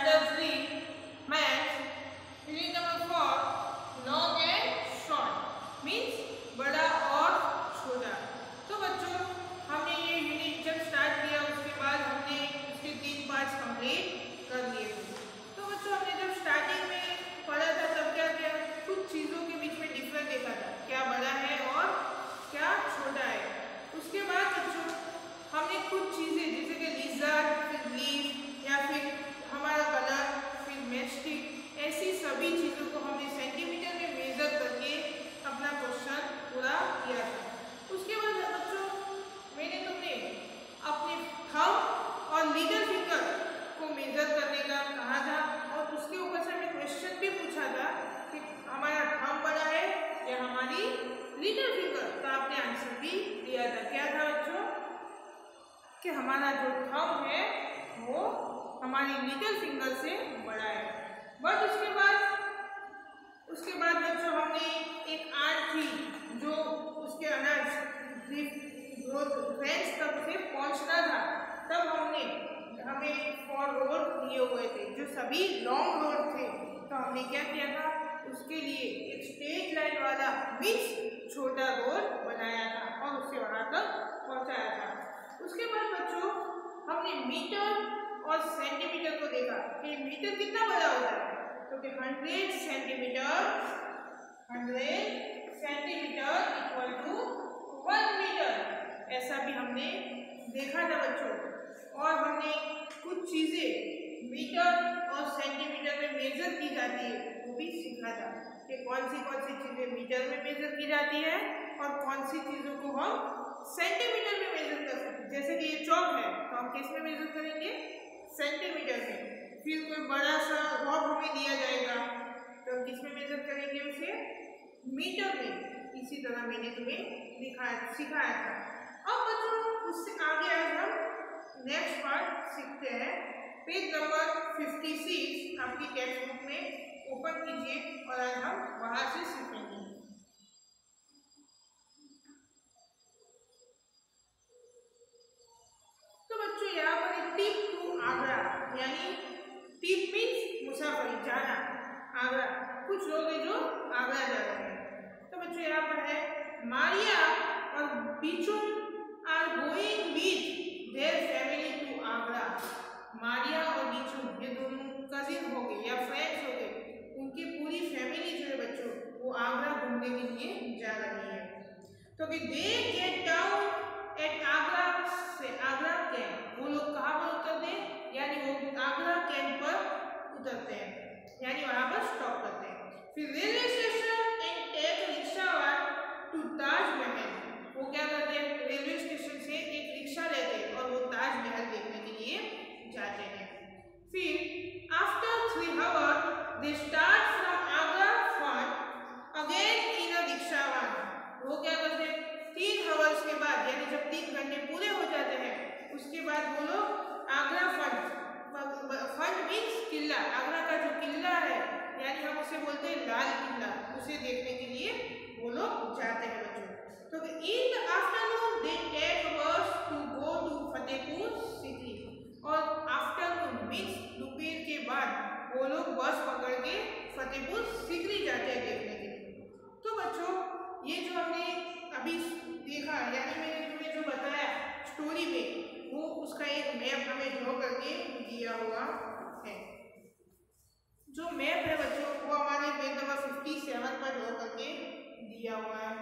Chapter 3 Maths. Unit number 4 Long and Short means बड़ा और छोटा। तो बच्चों हमने ये यूनिट जब स्टार्ट किया उसके बाद हमने उसके 3 पार्ट्स कंप्लीट कर लिए थे। तो बच्चों हमने जब स्टार्टिंग में पढ़ा था तब क्या किया, कुछ चीज़ों के बीच में डिफरेंस देखा था, क्या बड़ा है और क्या छोटा है। उसके बाद बच्चों हमने कुछ चीज़ें जैसे कि लिज़र्ड, फिर लीफ या फिर हमारा कलर, फिर मैचस्टिक, ऐसी सभी चीज़ों को हमने सेंटीमीटर में मेजर करके अपना क्वेश्चन पूरा किया था। उसके बाद बच्चों मैंने तुमने अपने थंब और लिटिल फिंगर को मेजर करने का कहा था और उसके ऊपर से हमें क्वेश्चन भी पूछा था कि हमारा थंब बड़ा है या हमारी लिटिल फिंगर। तो आपने आंसर भी दिया था, क्या था बच्चों कि हमारा जो थंब है वो हमारी लिटिल फिंगर से बड़ा है। बट उसके बाद बच्चों हमने एक आर्ट थी जो उसके अनाज ग्रोथ रेंज तक से पहुंचना था, तब हमें 4 रोड दिए हुए थे जो सभी लॉन्ग रोड थे। तो हमने क्या किया था, उसके लिए एक स्ट्रेट लाइन वाला मीन्स छोटा रोड बनाया था और उससे वहां तक पहुंचाया था। उसके बाद बच्चों हमने मीटर और सेंटीमीटर को देखा कि मीटर कितना बड़ा होता है, तो कि 100 सेंटीमीटर इक्वल टू 1 मीटर, ऐसा भी हमने देखा था बच्चों। और हमने कुछ चीज़ें मीटर और सेंटीमीटर में मेजर की जाती है वो भी सीखा था कि कौन सी चीज़ें मीटर में मेजर की जाती है और कौन सी चीज़ों को हम सेंटीमीटर में मेजर कर सकते हैं। जैसे कि ये चौक है तो हम किस में मेजर करेंगे, सेंटीमीटर में। फिर कोई बड़ा सा रॉड हमें दिया जाएगा तो हम किस में मेजर करेंगे, उसे मीटर में। इसी तरह मैंने तुम्हें सिखाया था। अब बच्चों उससे आगे आज हम नेक्स्ट पार्ट सीखते हैं। पेज नंबर 56 आपकी टेक्स्ट बुक में ओपन कीजिए और आज हम वहां से सीखेंगे। तो बच्चों यहाँ पर टिप टू आगरा, यानी टिप मीन्स मुसाफरी, जाना, आगरा। कुछ लोग हैं जो आगरा जा रहे हैं। तो बच्चों यहाँ पर है मारिया और Bichu are going with their family to Agra. Maria और बिचू ये दोनों कजिन हो गए या फ्रेंड्स हो गए, उनकी पूरी फैमिली जो है बच्चों वो आगरा घूमने के लिए जा रही है। तो कि they get down at Agra से आगरा कैंप, वो लोग कहाँ पर उतरते हैं, यानी वो आगरा कैंप पर उतरते हैं, यानी वहां पर स्टॉप करते हैं। फिर railway station and take rickshaw to Taj Mahal, वो क्या करते हैं, रेलवे स्टेशन से एक रिक्शा लेते हैं और वो ताजमहल देखने के लिए जाते हैं। फिर after 3 hour they start from Agra for again in a rickshaw one, वो क्या करते हैं 3 आवर्स के बाद, यानी जब 3 घंटे पूरे हो जाते हैं उसके बाद वो लोग आगरा फंड मीन्स किला, आगरा का जो किला है यानी हम उसे बोलते हैं लाल किला, उसे देखने के लिए वो लोग जाते हैं बच्चों। तो in the afternoon they take bus to go to Fatehpur Sikri, और आफ्टरनून मीन्स दोपहर के बाद वो लोग बस पकड़ के फतेहपुर सिकरी जाते हैं देखने के लिए। तो बच्चों ये जो हमने अभी देखा, यानी मैंने तुम्हें जो बताया स्टोरी में, वो उसका एक मैप हमें ड्रॉ करके दिया हुआ है। जो मैप है बच्चों वो हमारे पेज नंबर 57 पर ड्रॉ करके दिया हुआ है।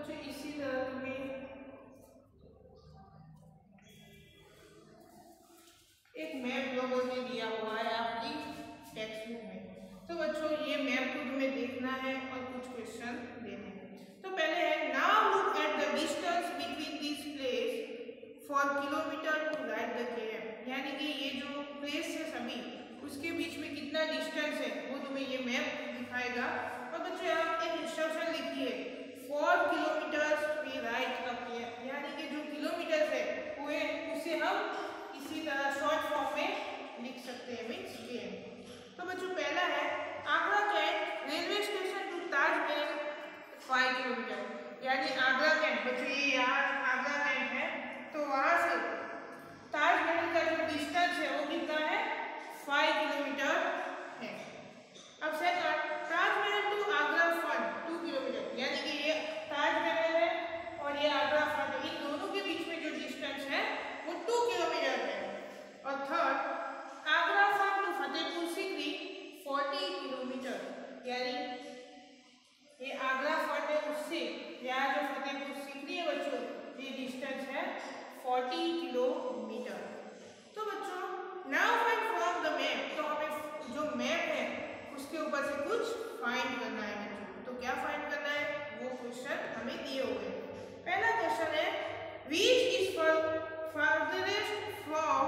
बच्चों इसी तरह तुम्हें एक मैप लोगों ने दिया हुआ है आपकी टेक्स्ट बुक में। तो बच्चों ये मैप को तुम्हें देखना है और कुछ क्वेश्चन देने हैं। तो पहले है now look at the distance between this place four kilometre to write the KM. यानी कि ये जो प्लेस है सभी उसके बीच में कितना डिस्टेंस है वो तुम्हें ये मैप दिखाएगा। और बच्चों आप एक इंस्ट्रक्शन लिखिए 4 kilometres we write the KM. यानी कि जो किलोमीटर है वो उसे हम इसी तरह शॉर्ट फॉर्म में लिख सकते हैं मीन्स केएम। तो बच्चों पहला है Agra cantt railway station to Taj Mahal 5 kilometre. यानी आगरा कैंट बच्चों ये यहाँ आगरा कैंट है तो वहाँ से ताजमहल का जो डिस्टेंस है वो कितना है 5 किलोमीटर है। अब second Taj Mahal to Agra fun 2 kilometre. यानी कि ये ताजमहल है और ये आगरा फन है, इन दोनों के बीच में जो डिस्टेंस है वो 2 किलोमीटर है। और third Agra fun to Fatehpur Sikri 40 kilometre. यानी ये आगरा फन है उससे यहाँ जो फतेहपुर सीकरी है बच्चों ये डिस्टेंस है 40 किलोमीटर। तो बच्चों now find from the map. तो हमें जो मैप है उसके ऊपर से कुछ फाइंड करना है बच्चों। तो क्या फाइंड करना है वो क्वेश्चन हमें दिए हुए हैं। पहला क्वेश्चन है which is farthest from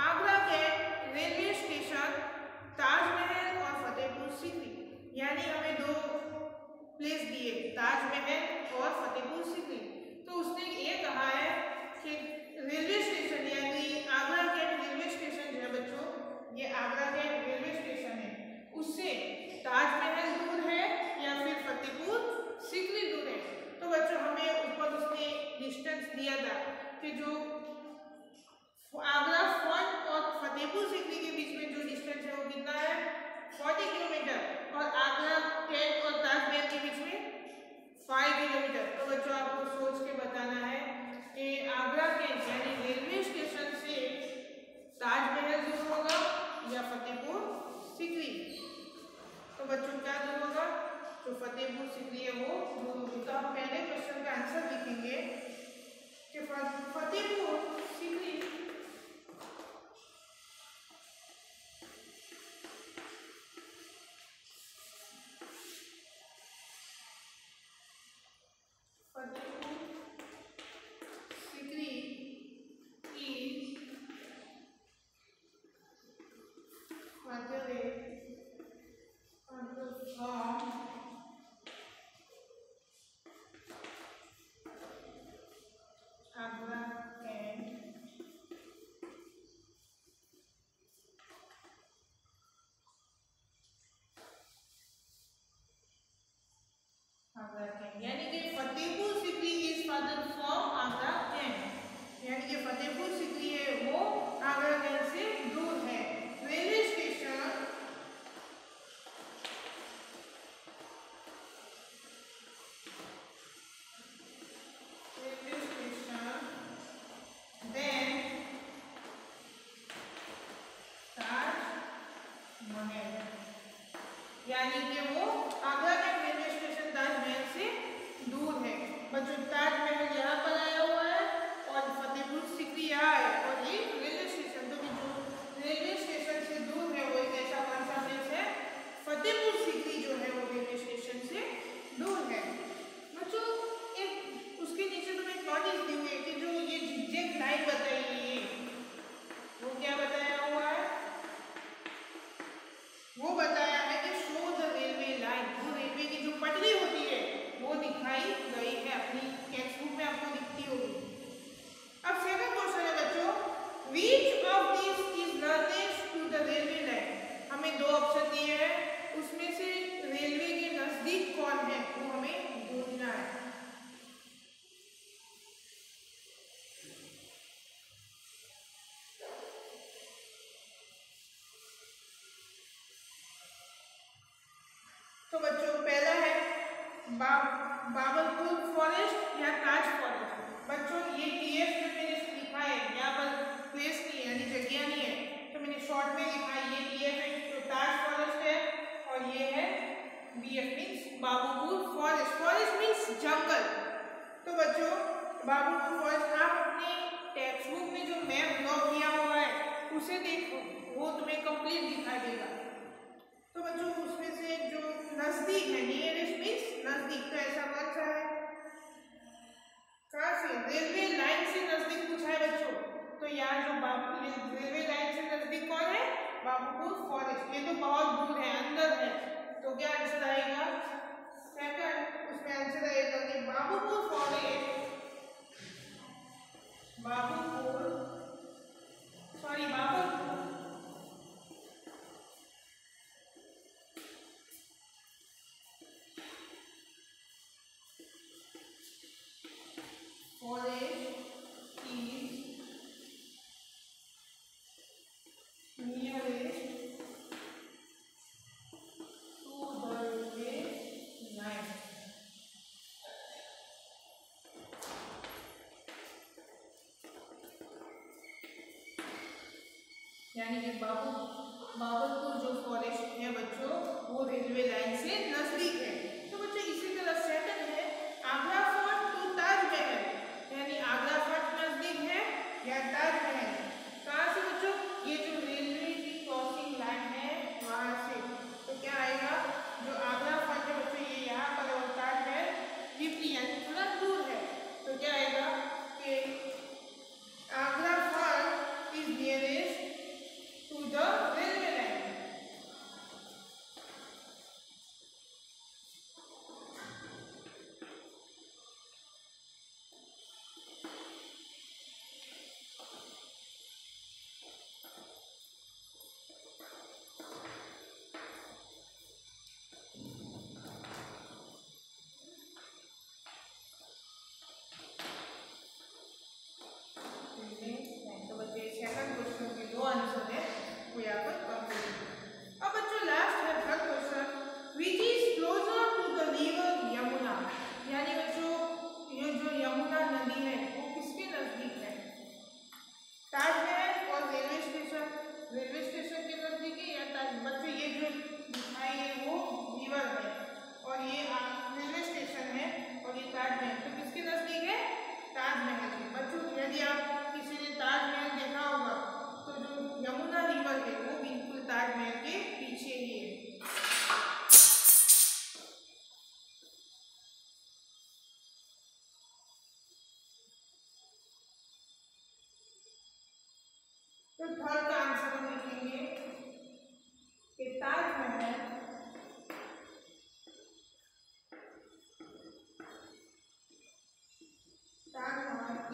Agra के रेलवे स्टेशन ताजमहल और फतेहपुर सीकरी। यानी हमें दो प्लेस दिए ताजमहल और फतेहपुर सीकरी। तो उसने ये कहा है कि रेलवे स्टेशन यानी आगरा के रेलवे स्टेशन जो है बच्चों ये आगरा के रेलवे स्टेशन है उससे ताजमहल दूर है या फिर फतेहपुर सीकरी दूर है। तो बच्चों हमें ऊपर उसने डिस्टेंस दिया था कि जो आगरा फोर्ट और फतेहपुर सीकरी के बीच में जो डिस्टेंस है वो कितना है 40 किलोमीटर और आगरा कैंट और ताजमहल के बीच में 5 किलोमीटर। तो बच्चों आपको सोच के बताना है कि आगरा कैंट यानी रेलवे स्टेशन से ताजमहल दूर होगा या फतेहपुर सीकरी। तो बच्चों क्या दूर होगा जो फतेहपुर सीकरी है वो दूर होगी। तो हम पहले क्वेश्चन का आंसर लिखेंगे कि फतेहपुर सीकरी यानी कि Fatehpur Sikri is further from Agra Cantt. यानी कि फतेहपुर सीकरी है वो आगरा कैंट से दूर है। Railway station then Taj Mahal. यानी कि वो Agra cantt railway station Taj Mahal से दूर है। बच्चों ताजमहल यहाँ पर आया हुआ है और फतेहपुर सीकरी यहाँ है और ये रेलवे स्टेशन। तो जो रेलवे स्टेशन से दूर है वो एक ऐसा कौन सा प्लेस है फतेहपुर सीकरी जो है वो रेलवे स्टेशन से दूर है। बच्चों एक उसके नीचे तुम्हें नोटिस दी हुई है कि जो ये झिकझैक लाइन बताई गई है वो क्या बताया हुआ है वो बताया है कि शो द रेलवे लाइन। वो रेलवे की जो पटरी होती है वो दिखाई गई है अपनी टेक्स्ट बुक में आपको दिखती होगी। अब सेकंड क्वेश्चन है बच्चों which of this is nearest to the railway line. हमें दो ऑप्शन दिए हैं उसमें से रेलवे के नजदीक कौन है वो हमें ढूंढना है। तो बच्चों पहला है बाबरपुर फॉरेस्ट या ताज फॉरेस्ट। बच्चों ये टीएफ जो मैंने लिखा है यहाँ पर प्लेस नहीं है यानी जगह नहीं है तो मैंने शॉर्ट में लिखा है ये टीएफ है तो ताज फॉरेस्ट है और ये है BF means Babarpur forest. Forest means जंगल बच्चों बाबूपुर फॉरेस्ट आप अपने टेक्स्ट बुक में जो मैप ड्रॉ किया हुआ है उसे देखो, वो तुम्हें कंप्लीट दिखाई देगा। तो बच्चों उसमें से जो नजदीक है, नियरेस्ट मीन्स नजदीक, तो ऐसा कौन सा है, कहाँ से, रेलवे लाइन से नजदीक पूछा है बच्चों। तो यहाँ जो रेलवे लाइन से नजदीक कौन है, बाबूपुर फॉरेस्ट। ये तो बहुत दूर है, अंदर है, तो क्या आंसर आएगा सेकंड। उसमें आंसर आएगा कि बाबूपुर फॉरेस्ट, बाबूपुर यानी कि बाबरपुर जो फॉरेस्ट है बच्चों वो रेलवे लाइन से नजदीक है। तो बच्चों इसी तरह सेकंड है आगरा फोर्ट टू ताजमहल, यानी आगरा फोर्ट नजदीक है या ताजमहल, कहाँ से बच्चों, ये जो रेलवे की क्रॉसिंग लाइन है वहां से। तो क्या आएगा, जो आगरा फोर्ट है बच्चों ये यहाँ पर और ताजमहल डिपली यानी थोड़ा दूर है। तो क्या आएगा कि Agra fort is nearest to the railway line। तो बच्चे सेकंड क्वेश्चन के दो आंसर है वो यहाँ पर कंप्लीट। अब बच्चों लास्ट है third question, which is closer to the river Yamuna, यानी बच्चों ये जो यमुना नदी है वो किसके नजदीक है, ताजमहल और रेलवे स्टेशन के नजदीक है या बच्चों ये जो दिखाई है वो रिवर है और ये रेलवे स्टेशन है और ये ताजमहल, तो किसके नजदीक है, ताजमहल के। बच्चों यदि आप किसी ने ताजमहल देखा होगा तो जो यमुना रिवर है वो बिल्कुल ताजमहल के पीछे ही है। तो थर्ड का आंसर हम लिखेंगे कि Taj Mahal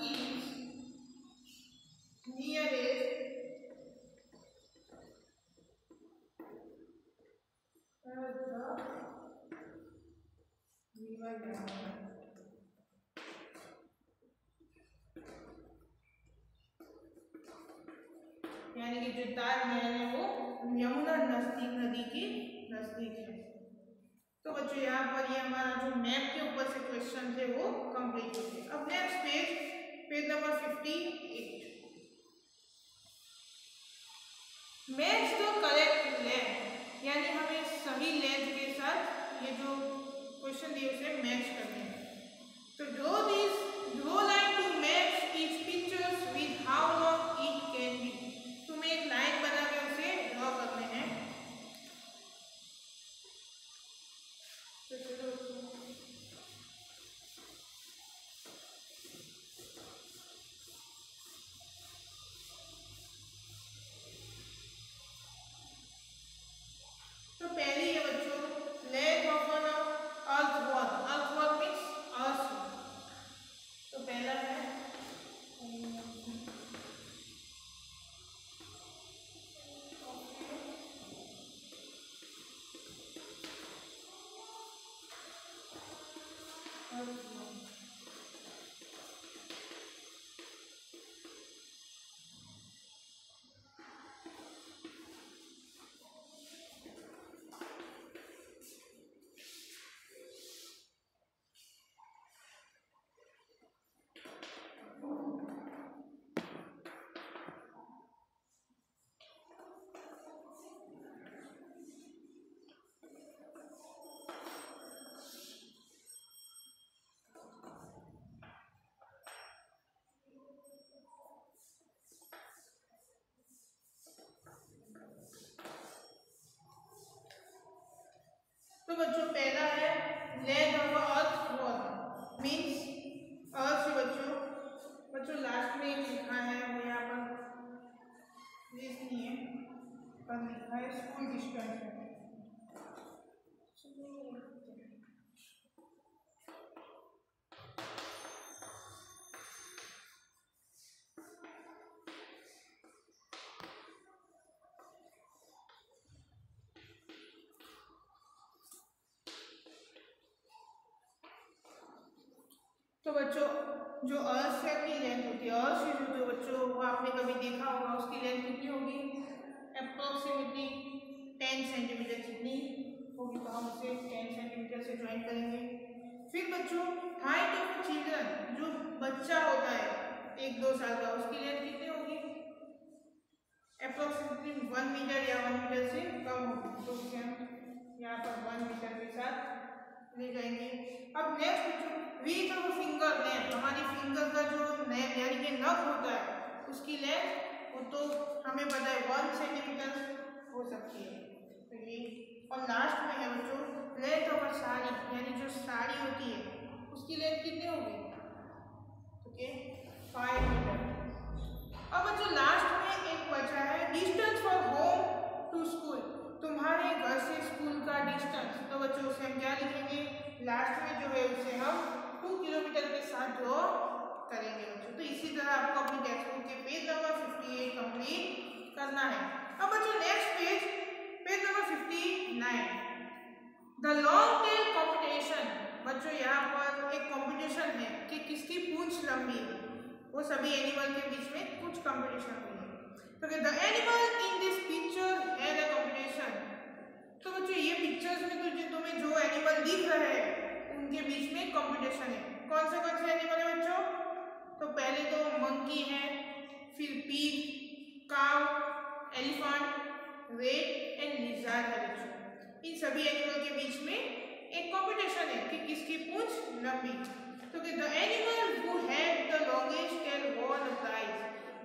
is nearest the river Yamuna। यानी कि जो ताजमहल है वो यमुना नदी के नजदीक है। तो बच्चों यहाँ पर ये हमारा जो मैप के ऊपर से क्वेश्चन थे वो कंप्लीट हो गए। अब next page number 58, match the correct length, यानी हमें सही लेंथ के साथ ये जो क्वेश्चन दिए उसे मैच करने हैं। तो draw line to match each pictures with how long it can be, तुम्हें एक लाइन बना के उसे ड्रॉ करने हैं। तो चलो तो पहली है बच्चों लेंथ ऑफ एन अर्थवर्म तो बच्चों पहला है length of earth wall means earth से बच्चों लास्ट में एक लिखा है वो यहाँ पर नहीं है पर लिखा है स्कूल डिस्टेंस है। तो बच्चों जो अर्थ से अपनी लेंथ होती है, अर्थ से जो बच्चों वो आपने कभी देखा होगा उसकी लेंथ कितनी होगी, अप्रोक्सीमेटली 10 सेंटीमीटर जितनी होगी। तो हम उसे 10 सेंटीमीटर से ज्वाइन करेंगे। फिर बच्चों हाइट ऑफ चिल्ड्रन, जो बच्चा होता है 1-2 साल का, उसकी लेंथ कितनी होगी, अप्रोक्सीमेटली 1 मीटर या 1 मीटर से कम होगी। तो उसे हम यहाँ पर 1 मीटर के साथ ले जाएंगे। अब नेक्स्ट बच्चों विड्थ ऑफ फिंगर लेंथ, हमारी फिंगर का जो यानी कि नख होता है उसकी लेंथ वो तो हमें पता है 1 सेंटीमीटर हो सकती है। तो ये और लास्ट में है बच्चों लेंथ ऑफ साड़ी, यानी जो साड़ी होती है उसकी लेंथ कितनी होगी, ओके 5 मीटर। अब बच्चों लास्ट में एक बचा है distance for home to school, तुम्हारे घर से स्कूल का डिस्टेंस। तो बच्चों उसे हम क्या लिखेंगे, लास्ट में जो है उसे हम 2 किलोमीटर के साथ ड्रॉ करेंगे बच्चों। तो इसी तरह आपको अपनी टेक्स्ट बुक के पेज नंबर 58 कंप्लीट करना है। अब बच्चों next page number 59 the long tail competition. बच्चों यहाँ पर एक कॉम्पिटिशन है कि किसकी पूंछ लंबी है, वो सभी एनिमल के बीच में कुछ कंपटीशन हुई है। तो the animal in this picture had a competition. तो बच्चों ये पिक्चर्स में तो तुम्हें जो एनिमल दिख रहे हैं उनके बीच में कंपटीशन है। कौन से एनिमल है बच्चों, तो पहले तो मंकी है, फिर pig, cow, elephant, rate and lizard है बच्चों। इन सभी एनिमल के बीच में एक कंपटीशन है कि किसकी पूंछ लंबी। तो the animal who had the longest tail won the prize,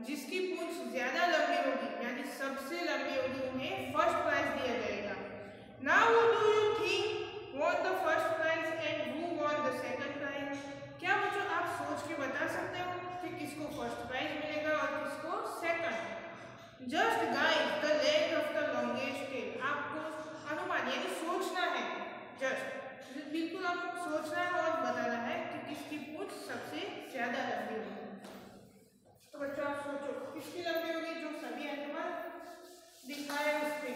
जिसकी पूंछ ज्यादा लंबी होगी यानी सबसे लंबी होगी उन्हें फर्स्ट प्राइज दिया जाएगा। Now do you think won the first prize and who won the second prize. क्या बच्चों आप सोच के बता सकते हो कि किसको फर्स्ट प्राइज मिलेगा और किसको second. Just guess the length of the longest tail, आपको अनुमान यानी सोचना है, जस्ट बिल्कुल आपको सोचना है और बताना है कि किसकी पूंछ सबसे ज्यादा लंबी होगी। तो बच्चों आप सोचो किसकी लंबी होगी, जो सभी एनिमल दिखाए उस पे।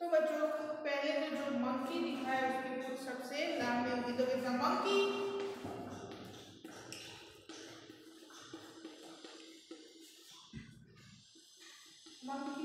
तो बच्चों पहले तो जो मंकी दिखा है उसकी पूंछ सबसे लंबी होगी। तो द मंकी मंकी